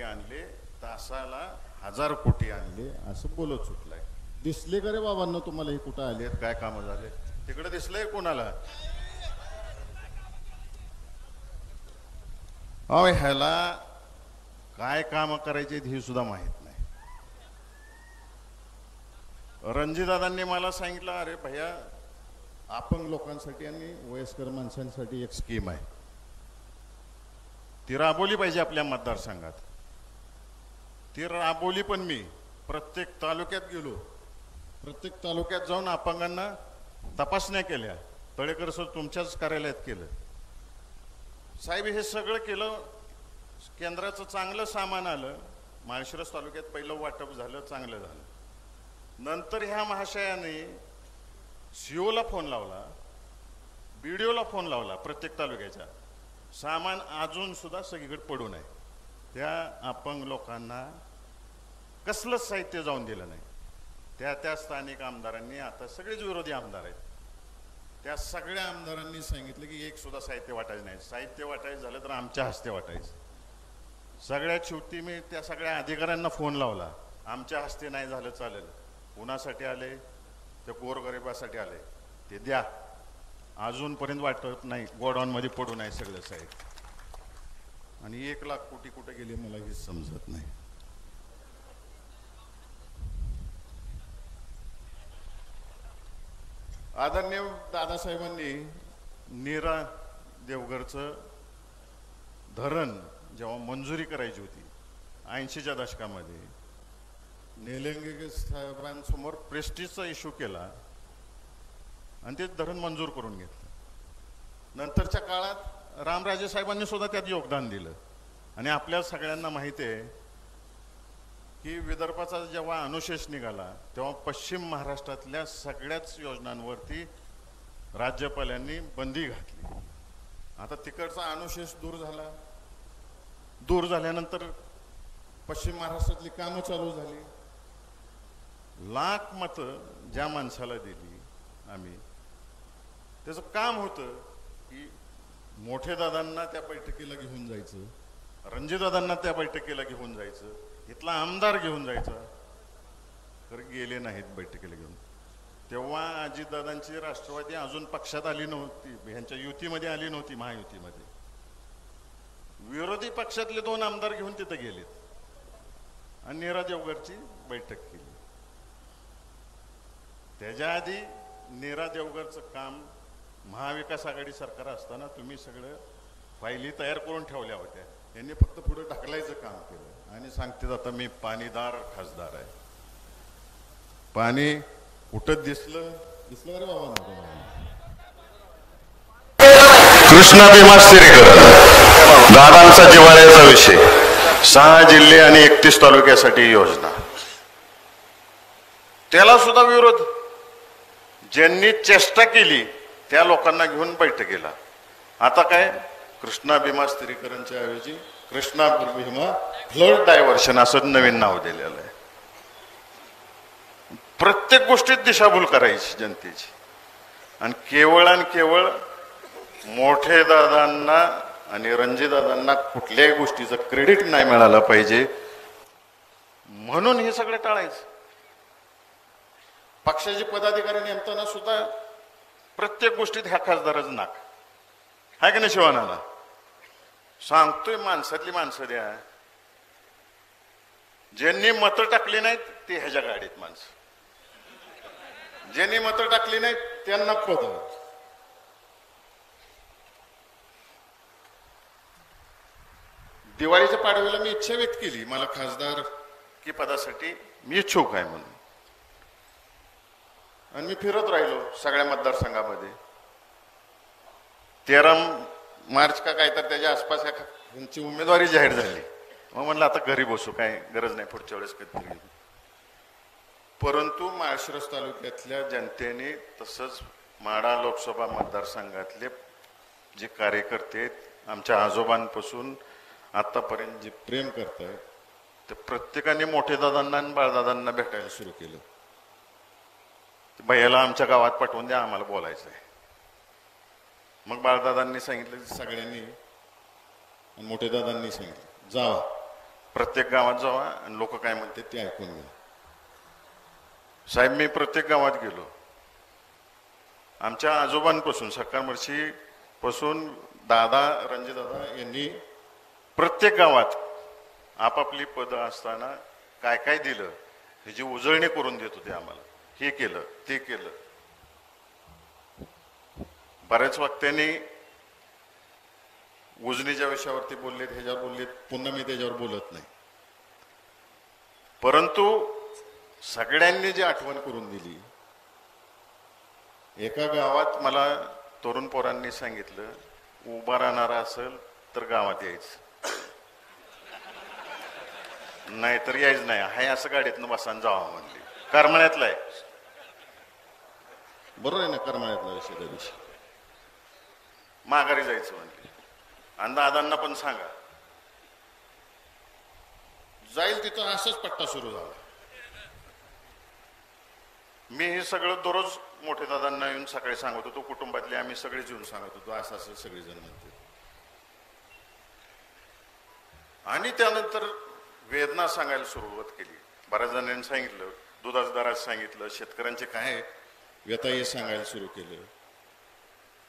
आणले, तासाला 1000 कोटी आणले असं बोलत सुटलाय. दिसले का रे बाबांना तुम्हाला हे कुठं आले, काय कामं झाले? तिकडे दिसलंय कोणाला? अहो ह्याला काय काम करायचे हे सुद्धा माहित नाही. रणजितदादांनी मला सांगितलं, अरे भैया अपंग लोकांसाठी आणि वयस्कर माणसांसाठी एक स्कीम आहे, ती राबवली पाहिजे आपल्या मतदारसंघात. ती राबवली पण मी प्रत्येक तालुक्यात गेलो, प्रत्येक तालुक्यात जाऊन अपंगांना तपासण्या केल्या. तळेकर सर तुमच्याच कार्यालयात केलं. साहेब हे सगळं केलं, केंद्राचं चांगलं सामान आलं, माळशिरस तालुक्यात पहिलं वाटप झालं, चांगलं झालं. नंतर ह्या महाशयाने सीओला फोन लावला, BDOला फोन लावला प्रत्येक तालुक्याच्या, सामान अजून सुद्धा सगळीकडे पडून आहे. त्या अपंग लोकांना कसलंच साहित्य जाऊन दिलं नाही. त्या स्थानिक आमदारांनी, आता सगळेच विरोधी आमदार आहेत, त्या सगळ्या आमदारांनी सांगितलं की एक सुद्धा साहित्य वाटायचं नाही. साहित्य वाटायचं झालं तर आमच्या हस्ते वाटायचं. सगळ्यात शेवटी मी त्या सगळ्या अधिकाऱ्यांना फोन लावला, आमच्या हस्ते नाही झालं चालेल, कुणासाठी आले? त्या गोरगरिबासाठी आले, ते द्या. अजूनपर्यंत वाटत नाही, गोडाऊनमध्ये पडून आहे सगळं साहित्य. आणि 1 लाख कोटी कुठे गेले मला हेच समजत नाही. आदरणीय दादासाहेबांनी नीरा देवगरचं धरण जेव्हा मंजुरी करायची होती 80च्या दशकामध्ये, निलंगे साहेबांसमोर प्रेस्टिजचा इश्यू केला आणि ते धरण मंजूर करून घेतलं. नंतरच्या काळात रामराजे साहेबांनी सुद्धा त्यात योगदान दिलं. आणि आपल्या सगळ्यांना माहिती आहे की विदर्भाचा जेव्हा अनुशेष निघाला तेव्हा पश्चिम महाराष्ट्रातल्या सगळ्याच योजनांवरती राज्यपालांनी बंदी घातली. आता तिकडचा अनुशेष दूर झाला. दूर झाल्यानंतर पश्चिम महाराष्ट्रातली कामं चालू झाली. लाख मतं ज्या माणसाला दिली आम्ही, त्याचं काम होतं की मोठे दादांना त्या बैठकीला घेऊन जायचं, रणजितदादांना त्या बैठकीला घेऊन जायचं, इथला आमदार घेऊन जायचा. तर गेले नाहीत बैठकीला घेऊन. तेव्हा अजितदादांची राष्ट्रवादी अजून पक्षात आली नव्हती, ह्यांच्या युतीमध्ये आली नव्हती, महायुतीमध्ये. विरोधी पक्षातले 2 आमदार घेऊन तिथे गेलेत आणि नीरा देवगरची बैठक केली. त्याच्या आधी नीरा देवगरचं काम महाविकास आघाडी सरकार असताना तुम्ही सगळं फायली तयार करून ठेवल्या होत्या, यांनी फक्त पुढे ढकलायचं काम केलं. आणि सांगते आता मी पाणीदार खासदार आहे. पाणी कुठं दिसलं रे बाबा? कृष्णा भीमा स्थिरीकरण, दादांचा जिव्हाळ्याचा विषय. 6 जिल्हे आणि 31 तालुक्यासाठी योजना, त्याला सुद्धा विरोध. ज्यांनी चेष्टा केली त्या लोकांना घेऊन बैठकीला. आता काय, कृष्णा भीमा स्थिरीकरणच्या ऐवजी कृष्णा भीमा फ्लड डायव्हर्शन असं नवीन नाव दिलेलं आहे. प्रत्येक गोष्टीत दिशाभूल करायची जनतेची. आणि केवळ मोठे दादांना आणि रणजितदादांना कुठल्याही गोष्टीचं क्रेडिट नाही मिळालं पाहिजे म्हणून हे सगळे टाळायचं. पक्षाचे पदाधिकारी नेमताना सुद्धा प्रत्येक गोष्टीत ह्या खासदारच नाक आहे की नाही? शिवानाला सांगतोय, माणसातली माणसं द्या. ज्यांनी मतं टाकली नाहीत ते ह्याच्या गाडीत माणसं, ज्यांनी मतं टाकली नाहीत त्यांना पद. दिवाळीच्या पाडव्याला मी इच्छा व्यक्त केली, मला खासदार की पदासाठी मी इच्छुक आहे म्हणून. आणि मी फिरत राहिलो सगळ्या मतदारसंघामध्ये. 13 मार्च का काय तर त्याच्या आसपास यांची उमेदवारी जाहीर झाली. मग म्हणलं आता घरी बसू, काय गरज नाही, पुढच्या वेळेस कधी. परंतु माळशिरस तालुक्यातल्या जनतेने तसंच माढा लोकसभा मतदारसंघातले जे कार्यकर्ते आमच्या आजोबांपासून आतापर्यंत जे प्रेम करतायत ते प्रत्येकाने मोठे दादांना आणि बाळदादांना भेटायला सुरू केलं. भैयाला आमच्या गावात पाठवून द्या, आम्हाला बोलायचं आहे. मग बाळदादांनी सांगितलं सगळ्यांनी, आणि मोठे दादांनी सांगितलं जावा. प्रत्येक गावात जावा आणि लोक काय म्हणते ते ऐकून घ्या. साहेब मी प्रत्येक गावात गेलो. आमच्या आजोबांपासून सकाळमर्शी पासून दादा रणजितदादा यांनी प्रत्येक गावात आपापली पदं असताना काय काय दिलं ह्याची उजळणी करून देत होते आम्हाला. हे केलं ते केलं. बऱ्याच वक्त्यांनी उजनीच्या विषयावरती बोललेत, ह्याच्यावर बोललेत, पुन्हा मी त्याच्यावर बोलत नाही. परंतु सगळ्यांनी जी आठवण करून दिली, एका गावात मला तरुण पोरांनी सांगितलं उभा राहणारा असेल तर गावात यायचं, नाहीतर यायच नाही. हाय असं गाडीतनं बसायला जावा म्हणली. करमाळ्यातला आहे, बरोबर आहे ना, करमाळ्यातला विषय त्या दिवशी माघारी जायचं म्हणली. आणि दादांना पण सांगा, जाईल तिथं असंच पट्टा सुरू झाला. मी हे सगळं दररोज मोठे दादांना येऊन सकाळी सांगत होतो, कुटुंबातले आम्ही सगळेच येऊन सांगत होतो असं असं सगळेजण म्हणते. आणि त्यानंतर वेदना सांगायला सुरुवात केली. बऱ्याच जणांनी सांगितलं, दुधाच्या दरात सांगितलं, शेतकऱ्यांचे काय व्यथा हे सांगायला सुरू केलं,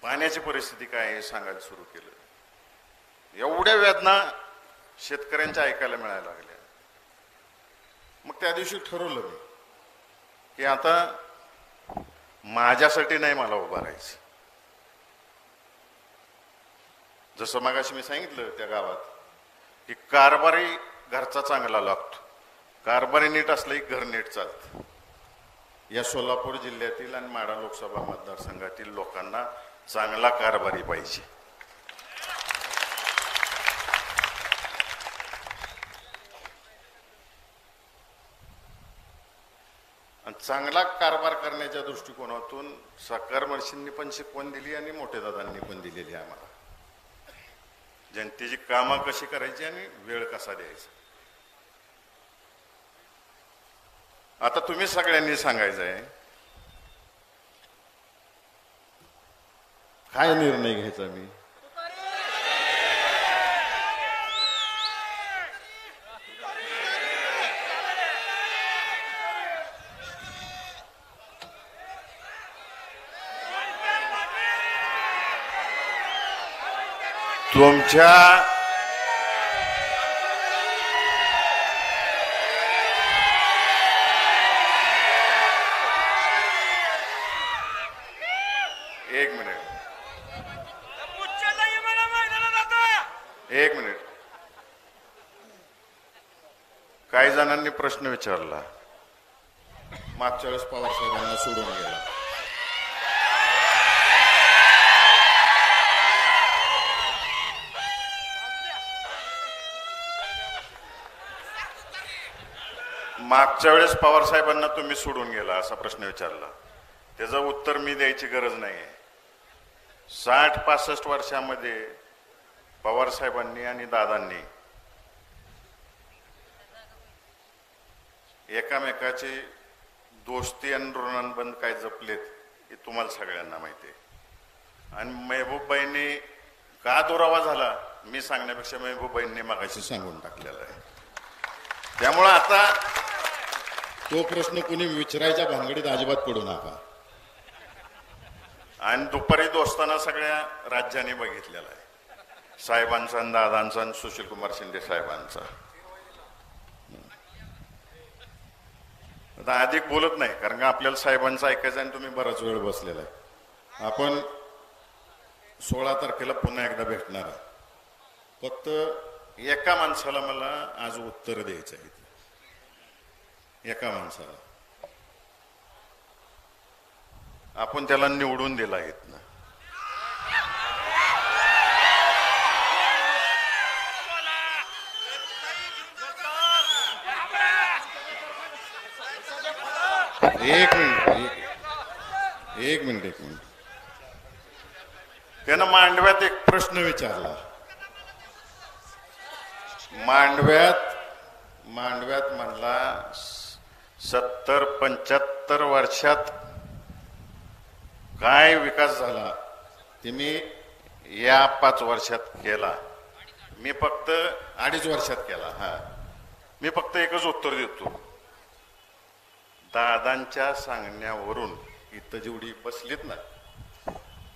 पाण्याची परिस्थिती काय आहे सांगायला सुरू केलं. एवढ्या वेदना शेतकऱ्यांच्या ऐकायला मिळायला लागल्या. मग त्या दिवशी ठरवलं मी की आता माझ्यासाठी नाही मला उभं राहायचं. जसं मगाशी मी सांगितलं त्या गावात की कारभारी घरचा चांगला लागतो, कारभारी नीट असलं की घर नीट चालतं. या सोलापूर जिल्ह्यातील आणि माढा लोकसभा मतदारसंघातील लोकांना चांगला कारभारी पाहिजे. आणि चांगला कारभार करण्याच्या दृष्टिकोनातून साकार मर्शींनी पण शिकवण दिली आणि मोठे दादांनी पण दिलेली आम्हाला. जनतेची कामं कशी करायची आणि वेळ कसा द्यायचा. आता तुम्ही सगळ्यांनी सांगायचं आहे काय निर्णय घ्यायचा. मी तुमच्या एक मिनिट काही जणांनी प्रश्न विचारला, मागच्या वेळेस पवार साहेबांना सोडून गेला. मागच्या वेळेस पवार साहेबांना तुम्ही सोडून गेला असा प्रश्न विचारला. त्याचं उत्तर मी द्यायची गरज नाही. 60-65 वर्षामध्ये पवार साहेबांनी आणि दादांनी एकामेकाचे दोस्ती आणि ऋणानुबंध काय जपलेत हे तुम्हाला सगळ्यांना माहिती आहे. आणि मेहबूबबाईंनी का दुरावा झाला मी सांगण्यापेक्षा मेहबूबबाईंनी मागाशी सांगून टाकलेला आहे. त्यामुळं आता तो प्रश्न कुणी विचारायच्या भानगडीत अजिबात पडू नका. आणि दुपारी दोस्ताना सगळ्या राज्याने बघितलेला आहे, साहेबांचा आणि दादांचा आणि सुशीलकुमार शिंदे साहेबांचा. आता अधिक बोलत नाही कारण का आपल्याला साहेबांचं ऐकायचं आणि तुम्ही बराच वेळ बसलेला आहे. आपण 16 तारखेला पुन्हा एकदा भेटणार आहे. फक्त एका माणसाला मला आज उत्तर द्यायचं आहे. एका माणसाला आपण त्याला निवडून दिला आहेत ना. एक मिनिट त्यानं मांडव्यात एक प्रश्न विचारला. मांडव्यात म्हणला 70-75 वर्षात काय विकास झाला ते मी या 5 वर्षात केला. मी फक्त 2.5 वर्षात केला. मी फक्त एकच उत्तर देतो. दादांच्या सांगण्यावरून इथं जेवढी बसलीत ना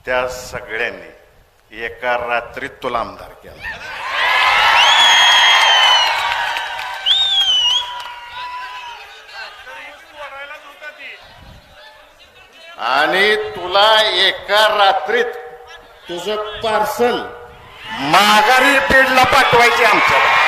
त्या सगळ्यांनी एका रात्रीत तुला आमदार केला. आणि तुला एका रात्रीत तुझं पार्सल माघारी पेडला पाठवायचे आमच्या.